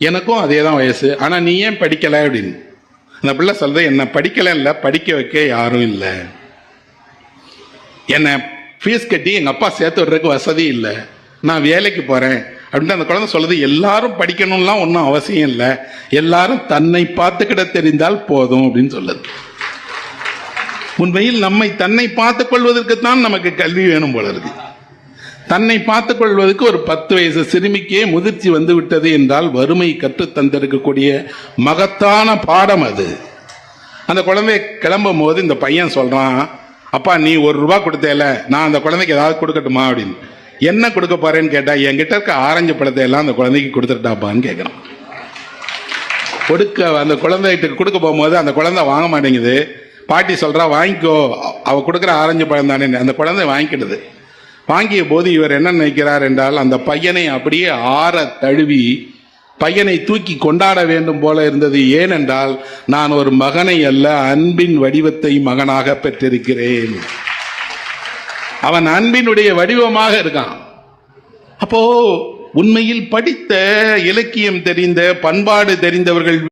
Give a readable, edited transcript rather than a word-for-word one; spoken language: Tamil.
எனக்கும் அதே தான் வயசு, ஆனால் நீ ஏன் படிக்கலை அப்படின்னு. அந்த பிள்ளை சொல்றது, என்ன படிக்கலை இல்லை, படிக்க வைக்க யாரும் இல்லை, என்னை ஃபீஸ் கட்டி எங்கள் அப்பா சேர்த்து விடுறதுக்கு வசதி இல்லை, நான் வேலைக்கு போகிறேன் அப்படின்ட்டு அந்த குழந்தை சொல்லுது. எல்லாரும் படிக்கணும்லாம் ஒன்றும் அவசியம் இல்லை, எல்லாரும் தன்னை பார்த்துக்கிட தெரிந்தால் போதும் அப்படின்னு சொல்லுது. உண்மையில் நம்மை தன்னை பார்த்துக் கொள்வதற்குத்தான் நமக்கு கல்வி வேணும் போல இருக்கு. தன்னை பார்த்துக் கொள்வதற்கு ஒரு 10 வயசு சிறுமிக்கே முதிர்ச்சி வந்து விட்டது என்றால் வறுமை கற்றுத் தந்திருக்கக்கூடிய மகத்தான பாடம் அது. அந்த குழந்தை கிளம்பும் போது இந்த பையன் சொல்றான், அப்பா நீ ₹1 கொடுத்தேல, நான் அந்த குழந்தைக்கு ஏதாவது கொடுக்கட்டுமா அப்படின்னு. என்ன கொடுக்க போறேன்னு கேட்டா, என்கிட்ட இருக்க ஆரஞ்சு பழத்தை எல்லாம் அந்த குழந்தைக்கு கொடுத்துட்டாப்பான்னு கேட்கறான். அந்த குழந்தைகிட்ட கொடுக்க போகும்போது அந்த குழந்தை வாங்க மாட்டேங்குது. பாட்டி சொல்றா, வாங்கிக்கோ, அவ கொடுக்குற ஆரஞ்சு பழம் தானே. அந்த குழந்தை வாங்கிக்கிடுது. வாங்கிய போது இவர் என்ன நினைக்கிறார் என்றால், அந்த பையனை அப்படியே ஆற தழுவி பையனை தூக்கி கொண்டாட வேண்டும் போல இருந்தது. ஏனென்றால் நான் ஒரு மகனை அல்ல, அன்பின் வடிவத்தை மகனாக பெற்றிருக்கிறேன். அவன் அன்பினுடைய வடிவமாக இருக்கான். அப்போ உண்மையில் படித்த, இலக்கியம் தெரிந்த, பண்பாடு தெரிந்தவர்கள்